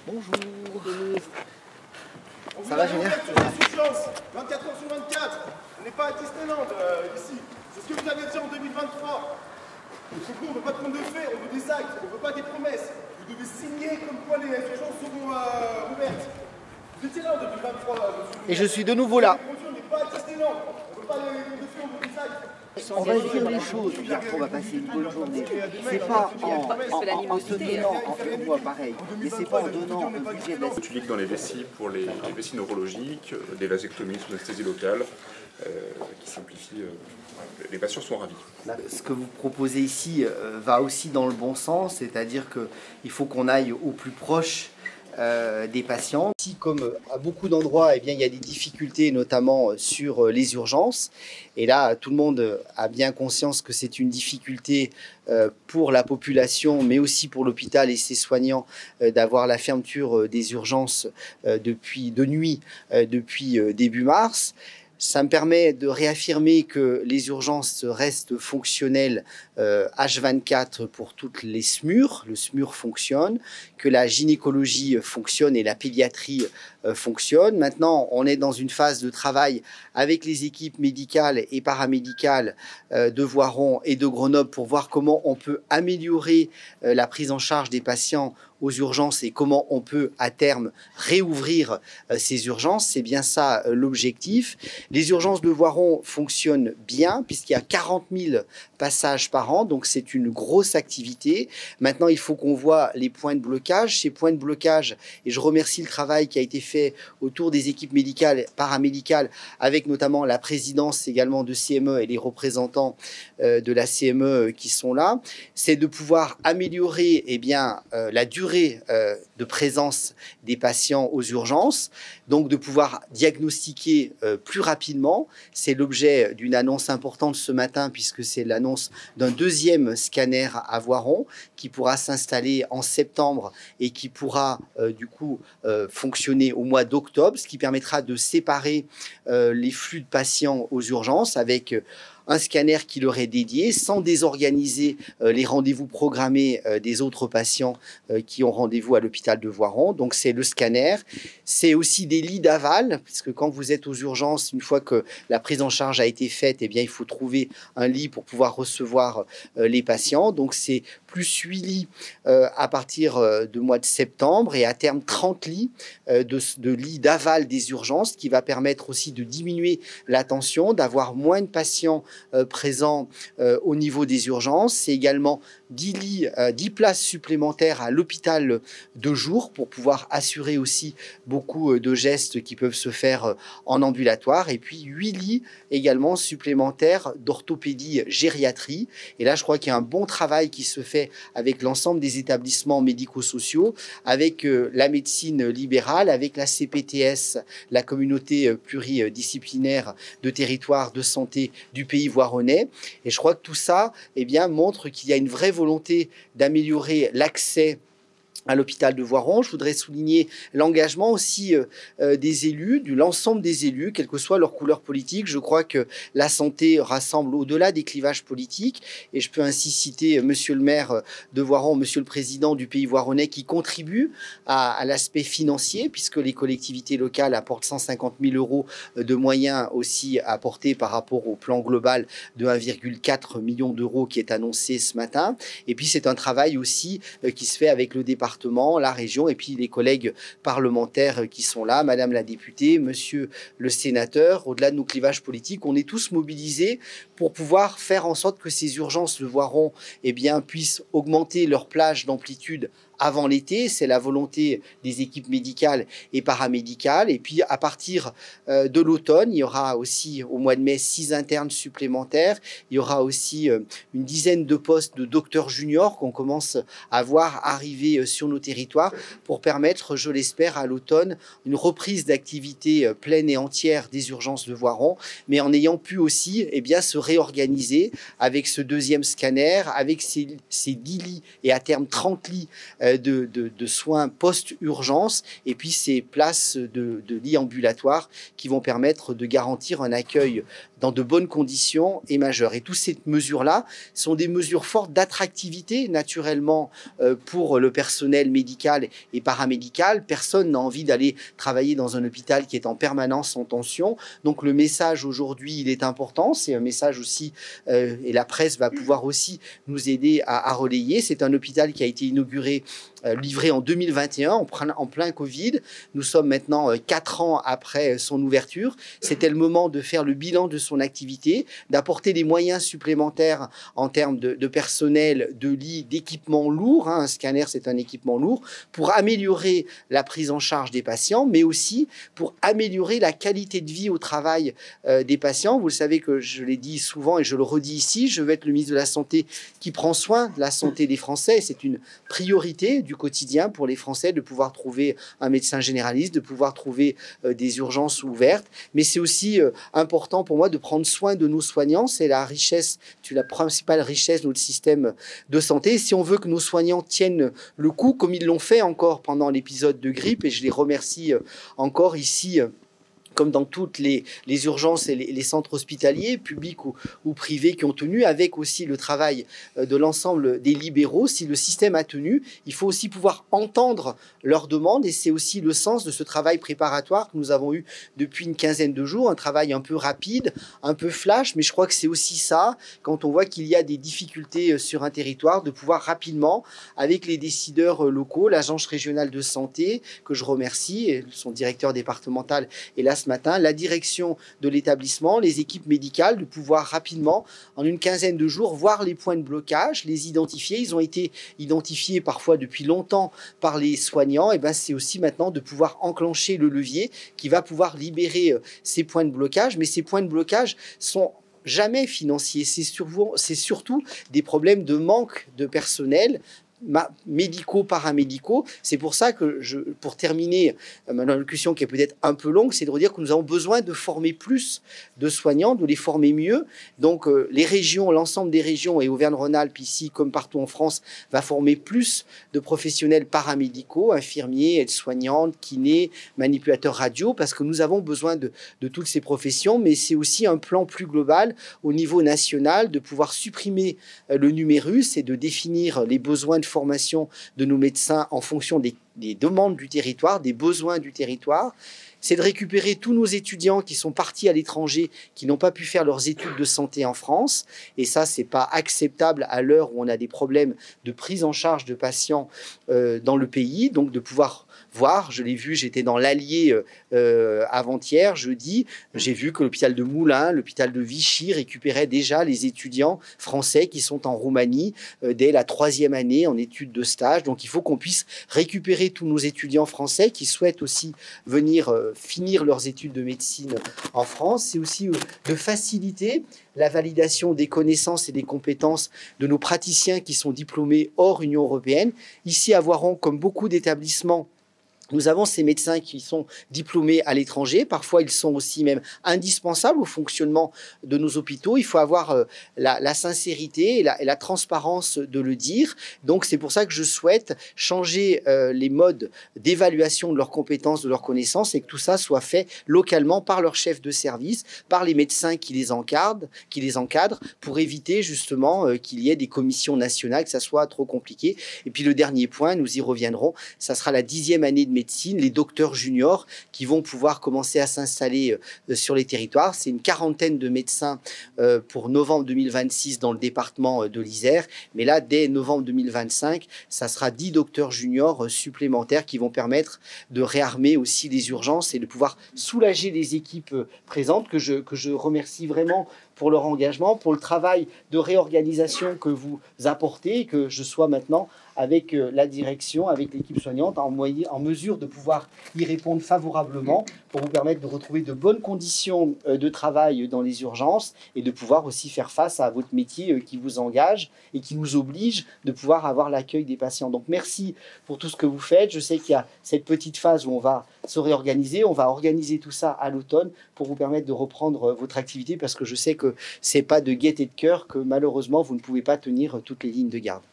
Bonjour. Ça va, Julien? 24 heures sur 24. On n'est pas à Disneyland ici. C'est ce que vous avez dit en 2023. On ne veut pas de contes de fées, on veut des actes, on ne veut pas des promesses. Vous devez signer comme quoi les urgences seront ouvertes. Vous étiez là en 2023, monsieur. Et je suis de nouveau là. On n'est pas à Disneyland. On ne veut pas des contes de fées, on veut des actes. On va se dire les choses, puis après on va passer une bonne journée. C'est pas en se donnant, en moi pareil, mais c'est pas en donnant un budget de Utilise dans les vessies pour les vessies neurologiques, des vasectomies sous anesthésie locale, qui simplifient. Les patients sont ravis. Ce que vous proposez ici va aussi dans le bon sens, c'est-à-dire qu'il faut qu'on aille au plus proche des patients. Ici, comme à beaucoup d'endroits, eh bien, il y a des difficultés, notamment sur les urgences. Et là, tout le monde a bien conscience que c'est une difficulté pour la population, mais aussi pour l'hôpital et ses soignants, d'avoir la fermeture des urgences de nuit depuis début mars. Ça me permet de réaffirmer que les urgences restent fonctionnelles H24 pour toutes les SMUR. Le SMUR fonctionne, que la gynécologie fonctionne et la pédiatrie fonctionne. Maintenant, on est dans une phase de travail avec les équipes médicales et paramédicales de Voiron et de Grenoble pour voir comment on peut améliorer la prise en charge des patients aux urgences et comment on peut à terme réouvrir ces urgences. C'est bien ça l'objectif. Les urgences de Voiron fonctionnent bien puisqu'il y a 40 000 passages par an, donc c'est une grosse activité. Maintenant, il faut qu'on voit les points de blocage. Ces points de blocage, et je remercie le travail qui a été fait autour des équipes médicales, paramédicales, avec notamment la présidence également de CME et les représentants de la CME qui sont là, c'est de pouvoir améliorer la durée de présence des patients aux urgences, donc de pouvoir diagnostiquer plus rapidement. C'est l'objet d'une annonce importante ce matin, puisque c'est l'annonce d'un deuxième scanner à Voiron qui pourra s'installer en septembre et qui pourra du coup fonctionner au mois d'octobre, ce qui permettra de séparer les flux de patients aux urgences avec un scanner qui leur est dédié, sans désorganiser les rendez-vous programmés des autres patients qui ont rendez-vous à l'hôpital de Voiron. Donc c'est le scanner. C'est aussi des lits d'aval, parce que quand vous êtes aux urgences, une fois que la prise en charge a été faite, eh bien, il faut trouver un lit pour pouvoir recevoir les patients. Donc c'est plus 8 lits à partir du mois de septembre et à terme 30 lits de lits d'aval des urgences, qui va permettre aussi de diminuer la tension, d'avoir moins de patients présents au niveau des urgences. C'est également 10 places supplémentaires à l'hôpital de jour pour pouvoir assurer aussi beaucoup de gestes qui peuvent se faire en ambulatoire. Et puis 8 lits également supplémentaires d'orthopédie gériatrie. Et là, je crois qu'il y a un bon travail qui se fait avec l'ensemble des établissements médico-sociaux, avec la médecine libérale, avec la CPTS, la communauté pluridisciplinaire de territoire de santé du pays voironnais. Et je crois que tout ça montre qu'il y a une vraie volonté d'améliorer l'accès à l'hôpital de Voiron. Je voudrais souligner l'engagement aussi des élus, de l'ensemble des élus, quelle que soit leur couleur politique. Je crois que la santé rassemble au-delà des clivages politiques. Et je peux ainsi citer monsieur le maire de Voiron, monsieur le président du pays voironnais, qui contribue à l'aspect financier, puisque les collectivités locales apportent 150 000 € de moyens aussi apportés par rapport au plan global de 1,4 million d'euros qui est annoncé ce matin. Et puis c'est un travail aussi qui se fait avec le département, la région et puis les collègues parlementaires qui sont là, madame la députée, monsieur le sénateur. Au-delà de nos clivages politiques, on est tous mobilisés pour pouvoir faire en sorte que ces urgences de Voiron puissent augmenter leur plage d'amplitude avant l'été. C'est la volonté des équipes médicales et paramédicales. Et puis à partir de l'automne, il y aura aussi au mois de mai 6 internes supplémentaires. Il y aura aussi une dizaine de postes de docteurs juniors qu'on commence à voir arriver sur nos territoires pour permettre, je l'espère, à l'automne, une reprise d'activité pleine et entière des urgences de Voiron, mais en ayant pu aussi se réorganiser avec ce deuxième scanner, avec ces 10 lits et à terme 30 lits de soins post-urgence et puis ces places de lits ambulatoires qui vont permettre de garantir un accueil dans de bonnes conditions et majeures. Et toutes ces mesures-là sont des mesures fortes d'attractivité, naturellement, pour le personnel médical et paramédical. Personne n'a envie d'aller travailler dans un hôpital qui est en permanence en tension. Donc le message aujourd'hui, il est important. C'est un message aussi, et la presse va pouvoir aussi nous aider à relayer. C'est un hôpital qui a été inauguré, livré en 2021, en plein Covid. Nous sommes maintenant 4 ans après son ouverture. C'était le moment de faire le bilan de son activité, d'apporter des moyens supplémentaires en termes de personnel, de lits, d'équipements lourds. Un scanner, c'est un équipement lourd, pour améliorer la prise en charge des patients, mais aussi pour améliorer la qualité de vie au travail des patients. Vous le savez que je l'ai dit souvent et je le redis ici, je veux être le ministre de la Santé qui prend soin de la santé des Français. C'est une priorité du quotidien pour les Français de pouvoir trouver un médecin généraliste, de pouvoir trouver des urgences ouvertes. Mais c'est aussi important pour moi de prendre soin de nos soignants. C'est la richesse, c'est la principale richesse de notre système de santé. Si on veut que nos soignants tiennent le coup, comme ils l'ont fait encore pendant l'épisode de grippe, et je les remercie encore ici, comme dans toutes les urgences et les centres hospitaliers, publics ou privés, qui ont tenu, avec aussi le travail de l'ensemble des libéraux. Si le système a tenu, il faut aussi pouvoir entendre leurs demandes, et c'est aussi le sens de ce travail préparatoire que nous avons eu depuis une quinzaine de jours, un travail un peu rapide, un peu flash, mais je crois que c'est aussi ça, quand on voit qu'il y a des difficultés sur un territoire, de pouvoir rapidement, avec les décideurs locaux, l'agence régionale de santé, que je remercie, et son directeur départemental est là ce matin, la direction de l'établissement, les équipes médicales, de pouvoir rapidement, en une quinzaine de jours, voir les points de blocage, les identifier. Ils ont été identifiés parfois depuis longtemps par les soignants. Et ben c'est aussi maintenant de pouvoir enclencher le levier qui va pouvoir libérer ces points de blocage. Mais ces points de blocage sont jamais financiers. C'est surtout des problèmes de manque de personnel, médicaux, paramédicaux. C'est pour ça que, pour terminer ma allocution qui est peut-être un peu longue, c'est de dire que nous avons besoin de former plus de soignants, de les former mieux. Donc les régions, l'ensemble des régions, et Auvergne-Rhône-Alpes ici comme partout en France, va former plus de professionnels paramédicaux, infirmiers, aides-soignantes, kinés, manipulateurs radio, parce que nous avons besoin de toutes ces professions. Mais c'est aussi un plan plus global au niveau national, de pouvoir supprimer le numérus et de définir les besoins de formation de nos médecins en fonction des demandes du territoire, des besoins du territoire. C'est de récupérer tous nos étudiants qui sont partis à l'étranger, qui n'ont pas pu faire leurs études de santé en France. Et ça, c'est pas acceptable à l'heure où on a des problèmes de prise en charge de patients dans le pays. Donc de pouvoir voir, je l'ai vu, j'étais dans l'Allier avant-hier, jeudi, j'ai vu que l'hôpital de Moulins, l'hôpital de Vichy récupérait déjà les étudiants français qui sont en Roumanie dès la 3e année en études de stage. Donc il faut qu'on puisse récupérer tous nos étudiants français qui souhaitent aussi venir finir leurs études de médecine en France. C'est aussi de faciliter la validation des connaissances et des compétences de nos praticiens qui sont diplômés hors Union européenne. Ici à Voiron, comme beaucoup d'établissements, nous avons ces médecins qui sont diplômés à l'étranger. Parfois, ils sont aussi même indispensables au fonctionnement de nos hôpitaux. Il faut avoir la sincérité et la transparence de le dire. Donc, c'est pour ça que je souhaite changer les modes d'évaluation de leurs compétences, de leurs connaissances, et que tout ça soit fait localement par leur chef de service, par les médecins qui les encadrent, pour éviter justement qu'il y ait des commissions nationales, que ça soit trop compliqué. Et puis, le dernier point, nous y reviendrons, ça sera la 10e année de médecine, les docteurs juniors qui vont pouvoir commencer à s'installer sur les territoires. C'est une 40aine de médecins pour novembre 2026 dans le département de l'Isère. Mais là, dès novembre 2025, ça sera 10 docteurs juniors supplémentaires qui vont permettre de réarmer aussi les urgences et de pouvoir soulager les équipes présentes, que je remercie vraiment pour leur engagement, pour le travail de réorganisation que vous apportez, et que je sois maintenant avec la direction, avec l'équipe soignante, en mesure de pouvoir y répondre favorablement pour vous permettre de retrouver de bonnes conditions de travail dans les urgences et de pouvoir aussi faire face à votre métier qui vous engage et qui nous oblige de pouvoir avoir l'accueil des patients. Donc merci pour tout ce que vous faites. Je sais qu'il y a cette petite phase où on va se réorganiser. On va organiser tout ça à l'automne pour vous permettre de reprendre votre activité, parce que je sais que c'est pas de gaieté de cœur que malheureusement vous ne pouvez pas tenir toutes les lignes de garde.